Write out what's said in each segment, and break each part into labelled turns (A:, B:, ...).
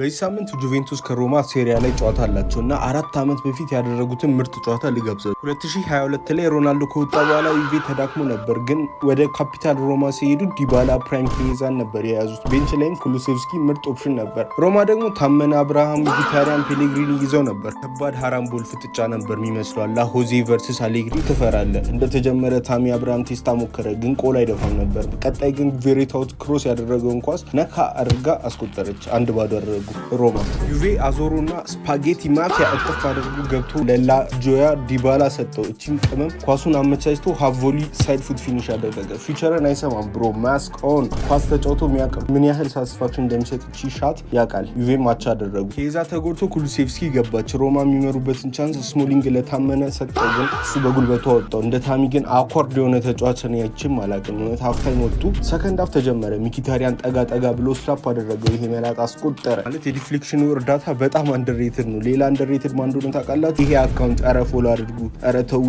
A: በዚህ ሳምንት ጁቬንቱስ ከሮማ ሴሪያ ላይ ጨዋታ አላቸውና 4 ዓመት በፊት ያደረጉትን ምርጥ ጨዋታ ሊጋብዘው 2022 ላይ ሮናልዶ ከወጣ በኋላ ዩቬ ተዳክሞ ነበር፣ ግን ወደ ካፒታል ሮማ ሲሄዱ ዲባላ ፕራይም ኬዛን ነበር የያዙት። ቤንች ላይም ኩሉሴቭስኪ ምርጥ ኦፕሽን ነበር። ሮማ ደግሞ ታመነ አብርሃም፣ ቪታሪያን፣ ፔሌግሪኒ ይዘው ነበር። ከባድ ሃራምቦል ፍጥጫ ነበር የሚመስለው። አላ ሆዜ ቨርሰስ አሌግሪ ትፈራለ። እንደተጀመረ ታሚ አብርሃም ቴስታ ሞከረ፣ ግን ቆል አይደፋም ነበር። ቀጣይ ግን ቬሬታውት ክሮስ ያደረገውን ኳስ ነካ አድርጋ አስቆጠረች። 1-0 አደረጉ ሮማ። ዩቬ አዞሮና ስፓጌቲ ማፊያ እጥፍ አድርጎ ገብቶ ለላ ጆያ ዲባላ ሰጠው። እቺም ቅመም ኳሱን አመቻችቶ ሃቮሊ ሳይድ ፉት ፊኒሽ አደረገ። ፊቸርን አይሰማም ብሮ ማስክ ኦን። ኳስ ተጫውቶ የሚያውቅ ምን ያህል ሳቲስፋክሽን እንደሚሰጥ እቺ ሻት ያውቃል። ዩቬ ማቻ አደረጉ። ኬዛ ተጎድቶ ኩሉሴቭስኪ ገባች። ሮማ የሚመሩበትን ቻንስ ስሞሊንግ ለታመነ ሰጠው፣ ግን እሱ በጉልበቱ አወጣው። እንደ ታሚ ግን አኳርድ የሆነ ተጫዋች ነው ያችም አላውቅም። እውነት ሃፍታይም ወጡ። ሰከንድ ሃፍ ተጀመረ። ሚኪታሪያን ጠጋ ብሎ ስላፕ አደረገው። ይሄ መላጣ አስቆጠረ። ማለት የዲፍሌክሽኑ እርዳታ በጣም አንደርሬትድ ነው። ሌላ አንደርሬትድ ማን እንደሆነ ታውቃላችሁ? ይሄ አካውንት ኧረ ፎሎ አድርጉ፣ ኧረ ተው።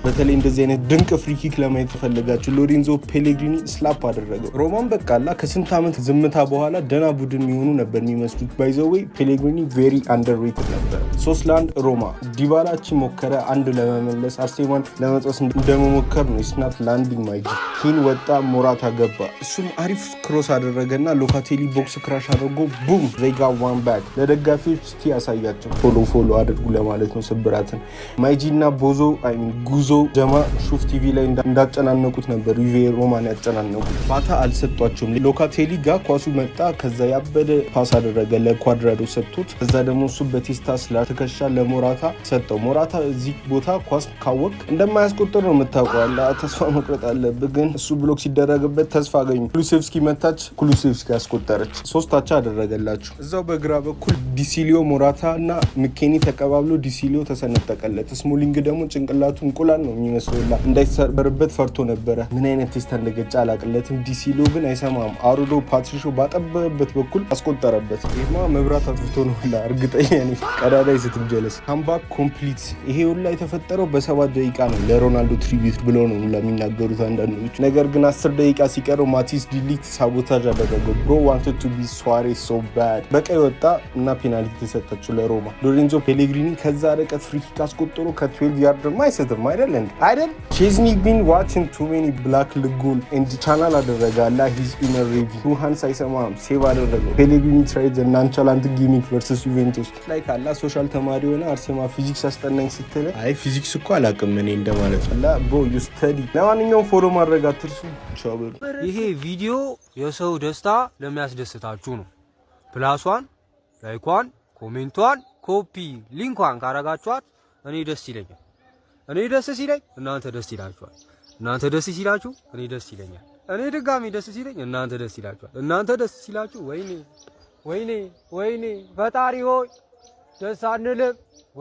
A: በተለይ እንደዚህ አይነት ድንቅ ፍሪኪክ ለማየት ተፈልጋችሁ ሎሬንዞ ፔሌግሪኒ ስላፕ አደረገው። ሮማን በቃላ ከስንት ዓመት ዝምታ በኋላ ደና ቡድን የሚሆኑ ነበር የሚመስሉት። ባይ ዘ ዌይ ፔሌግሪኒ ቬሪ አንደርሬትድ ነበር። 3-1 ሮማ። ዲባላቺ ሞከረ አንድ ለመመለስ፣ አርሴማን ለመጥበስ እንደመሞከር ነው። ስናት ላንዲንግ ማይጂ ኪን ወጣ፣ ሞራታ ገባ። እሱም አሪፍ ክሮስ አደረገና ሎካቴሊ ቦክስ ክራሽ አድርጎ ቡም ዜጋ ዋን ባክ። ለደጋፊዎች እስቲ ያሳያቸው። ፎሎ አድርጉ ለማለት ነው ስብራትን። ማይጂ እና ቦዞ ጉዞ ጀማ ሹፍ ቲቪ ላይ እንዳጨናነቁት ነበር ዩቬ ሮማን ያጨናነቁት። ፋታ አልሰጧቸውም። ሎካቴሊ ጋር ኳሱ መጣ። ከዛ ያበደ ፓስ አደረገ ለኳድራዶ ሰጥቶት፣ ከዛ ደግሞ እሱ በቴስታ ስላተከሻ ለሞራታ ሰጠው። ሞራታ እዚህ ቦታ ኳስ ካወቅ እንደማያስቆጥር ነው የምታውቀው። ተስፋ መቁረጥ አለብህ፣ ግን እሱ ብሎክ ሲደረግበት ተስፋ አገኙ። ኩሉሴቭስኪ መታች፣ ኩሉሴቭስኪ ያስቆጠረች። 3-0 አደረገላችሁ። እዛው በግራ በኩል ዲሲሊዮ ሞራታ እና ምኬኒ ተቀባብሎ ዲሲሊዮ ተሰነጠቀለት። ስሞሊንግ ደግሞ ጭንቅላቱ እንቁላል ነው የሚመስለውላ እንዳይሰበርበት ፈርቶ ነበረ። ምን አይነት ቴስታ እንደገጫ አላቅለትም። ዲሲሊዮ ግን አይሰማም። አሩዶ ፓትሪሾ ባጠበበበት በኩል አስቆጠረበት። ይህማ መብራት አጥፍቶ ነው ላ እርግጠኛ ነኝ። ቀዳዳ ይስትም ጀለስ ካምባክ ኮምፕሊት። ይሄ ሁላ የተፈጠረው በ7 ደቂቃ ነው። ለሮናልዶ ትሪቢዩት ብለው ነው ለሚናገሩት አንዳንዶች። ነገር ግን 10 ደቂቃ ሲቀረው ማቲስ ዲሊክት ሳቦታጅ አደረገው። ብሮ ዋንትድ ቱ ቢ ሱዋሬዝ ሶ ባድ። በቀይ ወጣ እና ፔናልቲ ተሰጠችው ለሮማ። ሎሬንዞ ፔሌግሪኒ ከዛ ርቀት ፍሪኪክ አስቆጥሮ ከ12 ያርድ አይሰጥም አይደል አይደል። ቼዝኒ ቢን ዋቺንግ ቱ ሜኒ ብላክ ልጉን ኤንድ ቻናል አደረገ። አላ ሂዝ ኢነር ሬቪ ሃንስ አይሰማም ሴቭ አደረገው። ፔሌግሪኒ ትራይድ ዘ ናንቻላንት ጊሚክ ቨርሰስ ዩቬንቱስ ላይ ካላ ሶሻል ተማሪ ሆነ አርሴማ ፊዚክስ አስጠናኝ ስትል አይ ፊዚክስ እኮ አላውቅም እኔ እንደማለት አላ ቦ ዩ ስተዲ። ለማንኛውም ፎሎ ማድረግ አትርሱ። ቻው።
B: ይሄ ቪዲዮ የሰው ደስታ ለሚያስደስታችሁ ነው። ፕላሷን ላይኳን ኮሜንቷን ኮፒ ሊንኳን ካረጋችኋት እኔ ደስ ይለኛል። እኔ ደስ ሲለኝ እናንተ ደስ ይላችኋል። እናንተ ደስ ሲላችሁ እኔ ደስ ይለኛል። እኔ ድጋሚ ደስ ሲለኝ እናንተ ደስ ይላችኋል። እናንተ ደስ ሲላችሁ ወይኔ ፈጣሪ ሆይ ደስ አንልም።